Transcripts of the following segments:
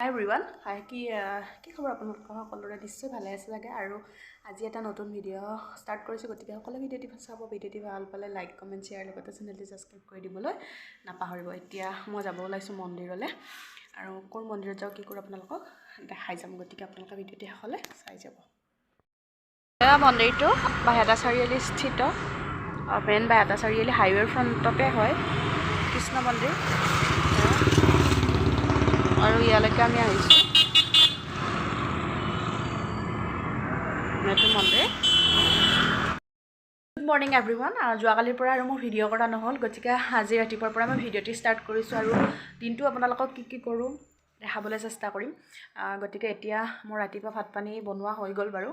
হাই everyone হাই কি খবৰ আপোনালোকৰ সকলোৰে নিশ্চয় ভালে আছে চাগে আৰু আজি এটা নতুন ভিডিঅ' ষ্টাৰ্ট কৰিছোঁ গতিকে সকলো ভিডিঅ'টি চাব ভিডিঅ'টি ভাল পালে লাইক কমেণ্ট শ্বেয়াৰ লগতে চেনেলটি ছাবস্ক্ৰাইব কৰি দিবলৈ নাপাহৰিব এতিয়া মই যাব ওলাইছোঁ মন্দিৰলৈ আৰু কোন মন্দিৰত যাওঁ কি কৰোঁ আপোনালোকক দেখাই যাম গতিকে আপোনালোকে ভিডিঅ'টি শেষলৈ চাই যাব মন্দিৰটো বাইহাটা চাৰিআলি স্থিত মেইন বাইহাটা চাৰিআলি হাইৱেৰ ফ্ৰণ্টতে হয় কৃষ্ণ মন্দিৰ আৰু ইয়ালৈকে আমি আহিছোঁ নতুন মন্দিৰ গুড মৰ্ণিং এভৰিৱান যোৱাকালিৰ পৰা আৰু মোৰ ভিডিঅ' কৰা নহ'ল গতিকে আজি ৰাতিপুৱাৰ পৰা মই ভিডিঅ'টি ষ্টাৰ্ট কৰিছোঁ আৰু দিনটো আপোনালোকক কি কৰোঁ দেখাবলৈ চেষ্টা কৰিম গতিকে এতিয়া মোৰ ৰাতিপুৱা ভাত পানী বনোৱা হৈ গ'ল বাৰু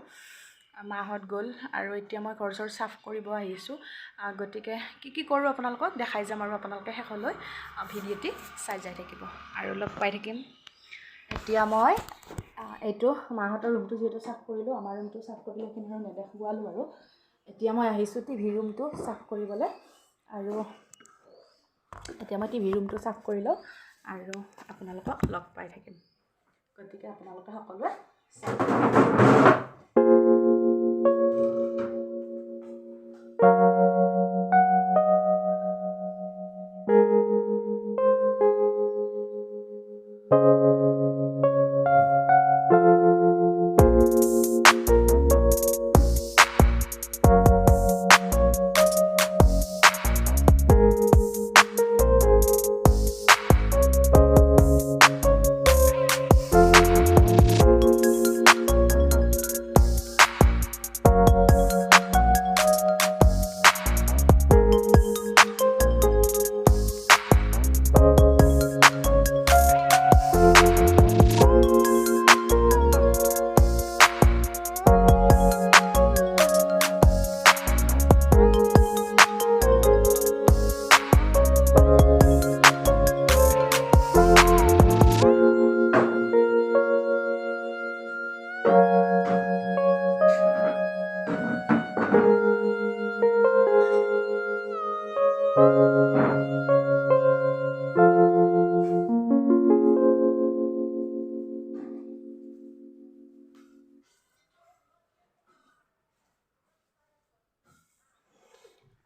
মাহঁত গ'ল আৰু এতিয়া মই ঘৰ চৰ চাফ কৰিব আহিছোঁ গতিকে কি কৰোঁ আপোনালোকক দেখাই যাম আৰু আপোনালোকে শেষলৈ ভিডিঅ'টি চাই যাই থাকিব আৰু লগ পাই থাকিম এতিয়া মই এইটো মাহঁতৰ ৰুমটো যিহেতু চাফ কৰিলোঁ আমাৰ ৰুমটো চাফ কৰিলোঁ এইখিনি আৰু নেদেখুৱালোঁ আৰু এতিয়া মই আহিছোঁ টিভি ৰুমটো চাফ কৰিবলৈ আৰু এতিয়া মই টিভি ৰুমটো চাফ কৰি লওঁ আৰু আপোনালোকক লগ পাই থাকিম গতিকে আপোনালোকে সকলোৱে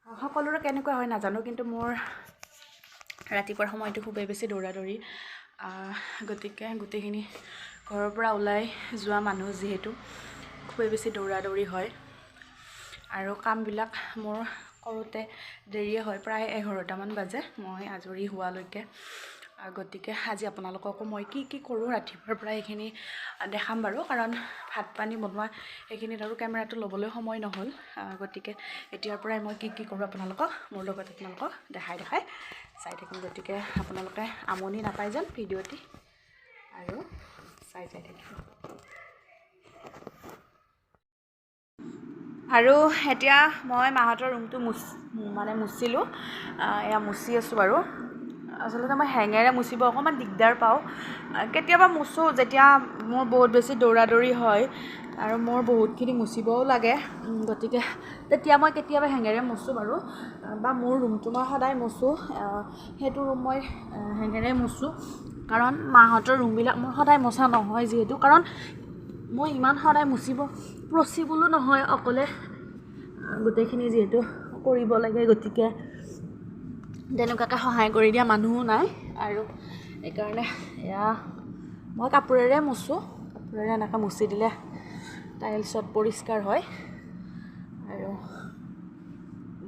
সকলোৰে কেনেকুৱা হয় নাজানো কিন্তু মোৰ ৰাতিপুৱাৰ সময়টো খুবেই বেছি দৌৰা দৌৰি গতিকে গোটেইখিনি ঘৰৰ পৰা ওলাই যোৱা মানুহ যিহেতু খুবেই বেছি দৌৰা দৌৰি হয় আৰু কামবিলাক মোৰ কৰোঁতে দেৰিয়ে হয় প্ৰায় 11টামান বাজে মই আজৰি হোৱালৈকে গতিকে আজি আপোনালোককো মই কি কৰোঁ ৰাতিপুৱাৰ পৰা এইখিনি দেখাম বাৰু কাৰণ ভাত পানী বনোৱা এইখিনিত আৰু কেমেৰাটো ল'বলৈ সময় নহ'ল গতিকে এতিয়াৰ পৰাই মই কি কৰোঁ আপোনালোকক মোৰ লগত আপোনালোকক দেখাই চাই থাকিম গতিকে আপোনালোকে আমনি নাপাই যেন ভিডিঅ'টি আৰু চাই থাকিব আৰু এতিয়া মই মাহঁতৰ ৰুমটো মুচিলোঁ এয়া মুচি আছোঁ বাৰু আচলতে মই হেঙেৰে মুচিব অকণমান দিগদাৰ পাওঁ কেতিয়াবা মুচোঁ যেতিয়া মোৰ বহুত বেছি দৌৰা দৌৰি হয় আৰু মোৰ বহুতখিনি মুচিবও লাগে গতিকে তেতিয়া মই কেতিয়াবা হেঙেৰে মুচোঁ বাৰু বা মোৰ ৰুমটো মই সদায় মুচোঁ সেইটো ৰুম মই হেঙেৰে মুচোঁ কাৰণ মাহঁতৰ ৰুমবিলাক মোৰ সদায় মোচা নহয় যিহেতু কাৰণ মই ইমান সদায় মুচিব পচিবলো নহয় অকলে গোটেইখিনি যিহেতু কৰিব লাগে গতিকে তেনেকুৱাকৈ সহায় কৰি দিয়া মানুহো নাই আৰু সেইকাৰণে এয়া মই কাপোৰেৰে মুচোঁ কাপোৰেৰে এনেকৈ মুচি দিলে টাইলছত পৰিষ্কাৰ হয় আৰু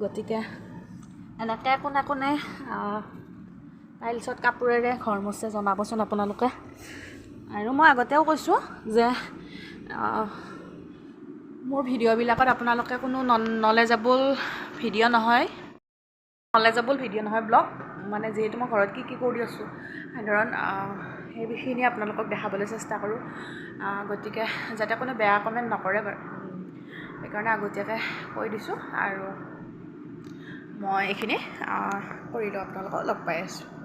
গতিকে এনেকৈ কোনে কোনে টাইলছত কাপোৰেৰে ঘৰ মুচে জনাবচোন আপোনালোকে আৰু মই আগতেও কৈছোঁ যে মোৰ ভিডিঅ'বিলাকত আপোনালোকে কোনো নলেজেবল ভিডিঅ' নহয় ব্লগ মানে যিহেতু মই ঘৰত কি কৰি আছোঁ সাধাৰণ সেইখিনি আপোনালোকক দেখাবলৈ চেষ্টা কৰোঁ গতিকে যাতে কোনো বেয়া কমেণ্ট নকৰে বাৰু সেইকাৰণে আগতীয়াকৈ কৈ দিছোঁ আৰু মই এইখিনি কৰি লওঁ আপোনালোকক লগ পাই আছোঁ